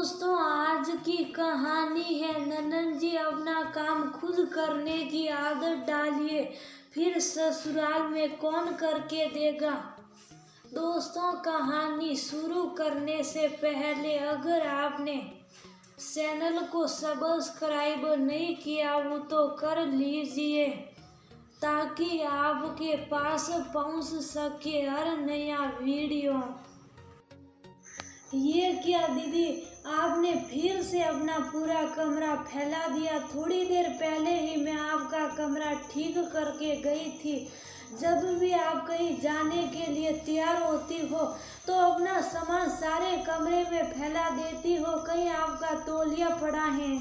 दोस्तों, आज की कहानी है ननन जी अपना काम खुद करने की आदत डालिए, फिर ससुराल में कौन करके देगा। दोस्तों, कहानी शुरू करने से पहले अगर आपने चैनल को सब्सक्राइब नहीं किया हो तो कर लीजिए ताकि आपके पास पहुंच सके हर नया वीडियो। ये क्या दीदी, आपने फिर से अपना पूरा कमरा फैला दिया। थोड़ी देर पहले ही मैं आपका कमरा ठीक करके गई थी। जब भी आप कहीं जाने के लिए तैयार होती हो तो अपना सामान सारे कमरे में फैला देती हो। कहीं आपका तौलिया पड़ा है,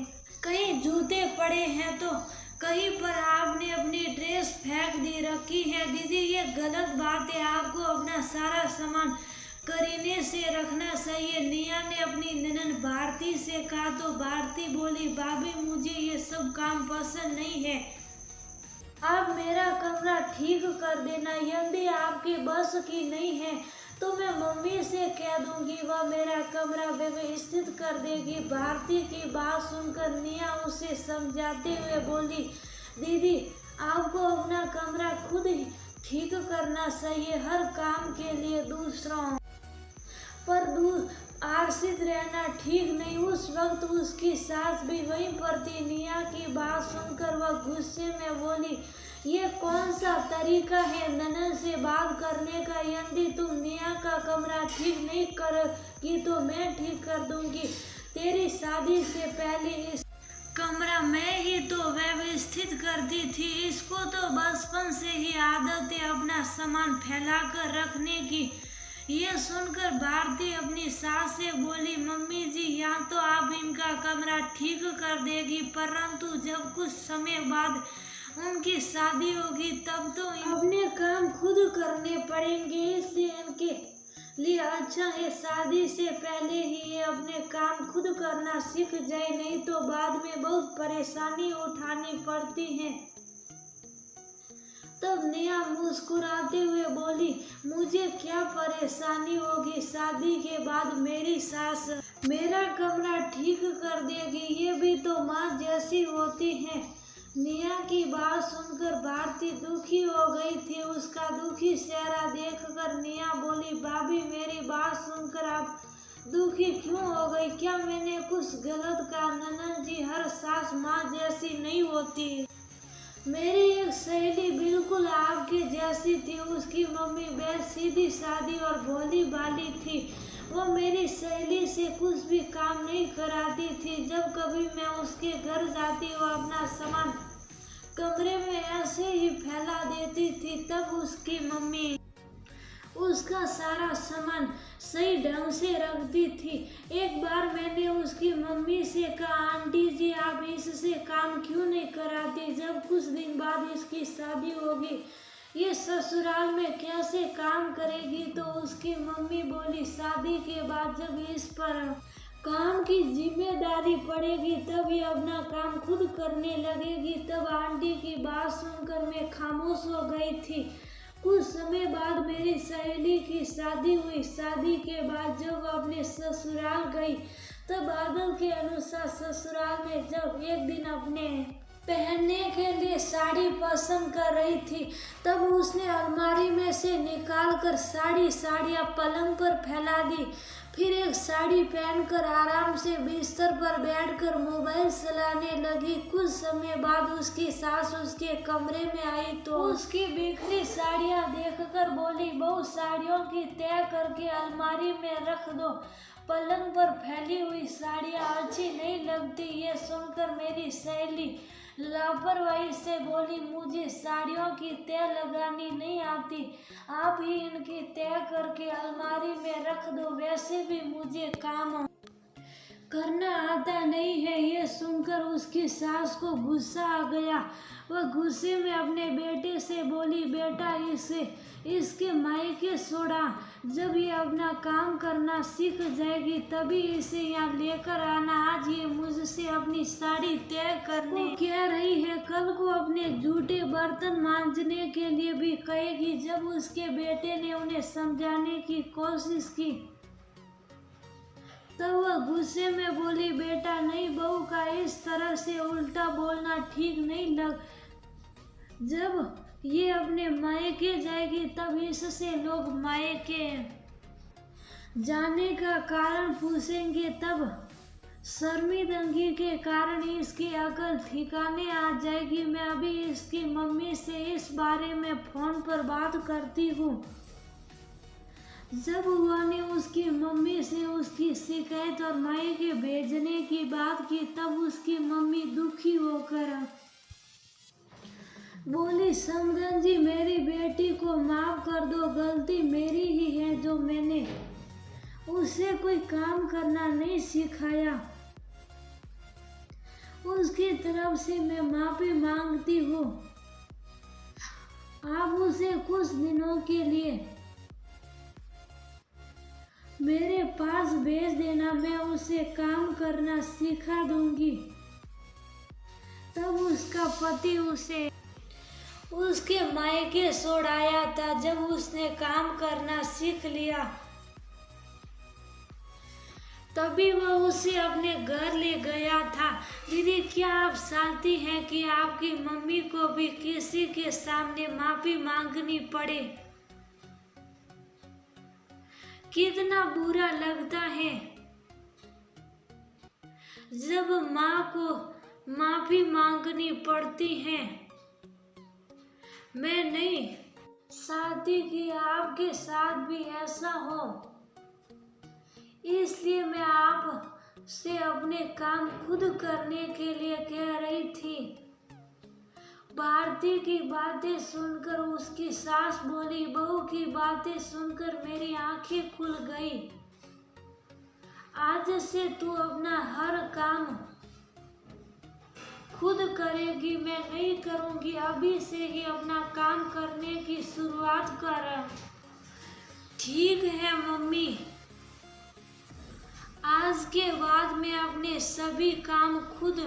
कहीं जूते पड़े हैं, तो कहीं पर आपने अपनी ड्रेस फेंक दी रखी है। दीदी, ये गलत बात है। आपको अपना सारा सामान करीने से रखना चाहिए। निया ने अपनी ननन भारती से कहा तो भारती बोली, भाभी मुझे ये सब काम पसंद नहीं है, आप मेरा कमरा ठीक कर देना। यदि आपकी बस की नहीं है तो मैं मम्मी से कह दूंगी, वह मेरा कमरा व्यवस्थित कर देगी। भारती की बात सुनकर निया उसे समझाते हुए बोली, दीदी आपको अपना कमरा खुद ठीक करना चाहिए। हर काम के लिए दूसरों पर आश्रित रहना ठीक नहीं। उस वक्त उसकी सास भी वहीं पर थी। निया की बात सुनकर वह गुस्से में बोली, ये कौन सा तरीका है ननन से बात करने का। यदि तुम निया का कमरा ठीक नहीं करोगी तो मैं ठीक कर दूंगी। तेरी शादी से पहले इस कमरा मैं ही तो व्यवस्थित करती थी। इसको तो बचपन से ही आदत है अपना सामान फैलाकर रखने की। ये सुनकर भारती अपनी सास से बोली, मम्मी जी यहाँ तो आप इनका कमरा ठीक कर देगी, परंतु जब कुछ समय बाद उनकी शादी होगी तब तो अपने काम खुद करने पड़ेंगे। इसलिए इनके लिए अच्छा है शादी से पहले ही ये अपने काम खुद करना सीख जाए, नहीं तो बाद में बहुत परेशानी उठानी पड़ती है। तब निया मुस्कुराते हुए बोली, मुझे क्या परेशानी होगी, शादी के बाद मेरी सास मेरा कमरा ठीक कर देगी, ये भी तो माँ जैसी होती है। निया की बात सुनकर भारती दुखी हो गई थी। उसका दुखी चेहरा देखकर निया बोली, भाभी मेरी बात सुनकर आप दुखी क्यों हो गई, क्या मैंने कुछ गलत कहा। ननन जी, हर सास माँ जैसी नहीं होती। मेरी एक सहेली बिल्कुल आपके जैसी थी। उसकी मम्मी बेहद सीधी सादी और भोली भाली थी। वो मेरी सहेली से कुछ भी काम नहीं कराती थी। जब कभी मैं उसके घर जाती वो अपना सामान कमरे में ऐसे ही फैला देती थी। तब उसकी मम्मी उसका सारा सामान सही ढंग से रखती थी। एक बार मैंने उसकी मम्मी से कहा, आंटी जी आप इससे काम क्यों नहीं कराती, जब कुछ दिन बाद इसकी शादी होगी ये ससुराल में कैसे काम करेगी। तो उसकी मम्मी बोली, शादी के बाद जब इस पर काम की जिम्मेदारी पड़ेगी तब ये अपना काम खुद करने लगेगी। तब आंटी की बात सुनकर मैं खामोश हो गई थी। कुछ समय बाद मेरी सहेली की शादी हुई। शादी के बाद जब वह अपने ससुराल गई तब आदत के अनुसार ससुराल में जब एक दिन अपने पहनने के लिए साड़ी पसंद कर रही थी तब उसने अलमारी में से निकालकर साड़ियाँ पलंग पर फैला दी। फिर एक साड़ी पहनकर आराम से बिस्तर पर बैठकर मोबाइल चलाने लगी। कुछ समय बाद उसकी सास उसके कमरे में आई तो उसकी बिखरी साड़ियाँ देखकर बोली, बहू साड़ियों की तय करके अलमारी में रख दो, पलंग पर फैली हुई साड़ियाँ अच्छी नहीं लगती। ये सुनकर मेरी सहेली लापरवाही से बोली, मुझे साड़ियों की तय लगानी नहीं आती, आप ही इनकी तय करके अलमारी में रख दो, वैसे भी मुझे काम करना आता नहीं है। ये सुनकर उसकी सास को गुस्सा आ गया। वह गुस्से में अपने बेटे से बोली, बेटा इसके मायके छोड़ा, जब ये अपना काम करना सीख जाएगी तभी इसे यहाँ लेकर आना। आज ये मुझसे अपनी साड़ी तय करने कह रही है, कल को अपने जूठे बर्तन मांजने के लिए भी कहेगी। जब उसके बेटे ने उन्हें समझाने की कोशिश की तब वह गुस्से में बोली, बेटा नहीं, बहू का इस तरह से उल्टा बोलना ठीक नहीं लग। जब ये अपने मायके जाएगी तब इससे लोग मायके जाने का कारण पूछेंगे, तब शर्मिंदगी के कारण इसकी अकल ठिकाने आ जाएगी। मैं अभी इसकी मम्मी से इस बारे में फोन पर बात करती हूँ। जब हुआ ने उसकी मम्मी से उसकी शिकायत और मायके भेजने की बात की, तब उसकी मम्मी दुखी होकर बोली, समधन जी, मेरी बेटी को माफ कर दो, गलती मेरी ही है जो मैंने उसे कोई काम करना नहीं सिखाया। उसकी तरफ से मैं माफी मांगती हूँ। आप उसे कुछ दिनों के लिए मेरे पास भेज देना, मैं उसे काम करना सिखा दूंगी। तब उसका पति उसे उसके मायके छोड़ाया था। जब उसने काम करना सीख लिया तभी वह उसे अपने घर ले गया था। दीदी, क्या आप चाहती हैं कि आपकी मम्मी को भी किसी के सामने माफी मांगनी पड़े? कितना बुरा लगता है जब माँ को माफी मांगनी पड़ती है। मैं नहीं चाहती कि आपके साथ भी ऐसा हो, इसलिए मैं आप से अपने काम खुद करने के लिए कह रही थी। भारती की बातें सुनकर उसकी सास बोली, बहू की बातें सुनकर मेरी आंखें खुल गई। आज से तू अपना हर काम खुद करेगी, मैं नहीं करूंगी। अभी से ही अपना काम करने की शुरुआत कर। ठीक है मम्मी, आज के बाद मैं अपने सभी काम खुद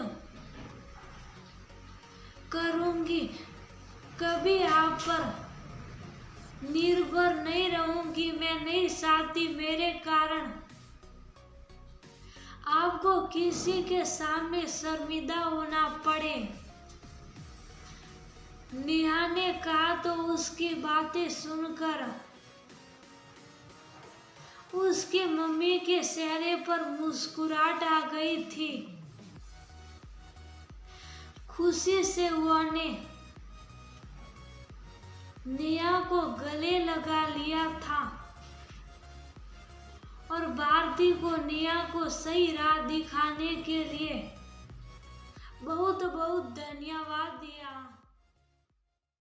करूंगी, कभी आप पर निर्भर नहीं रहूंगी। मैं नहीं चाहती मेरे कारण आपको किसी के सामने शर्मिंदा होना पड़े। नेहा ने कहा तो उसकी बातें सुनकर उसके मम्मी के चेहरे पर मुस्कुराहट आ गई थी। खुशी से उन्होंने नेहा को गले लगा लिया था और भारती को नेहा को सही राह दिखाने के लिए बहुत बहुत धन्यवाद।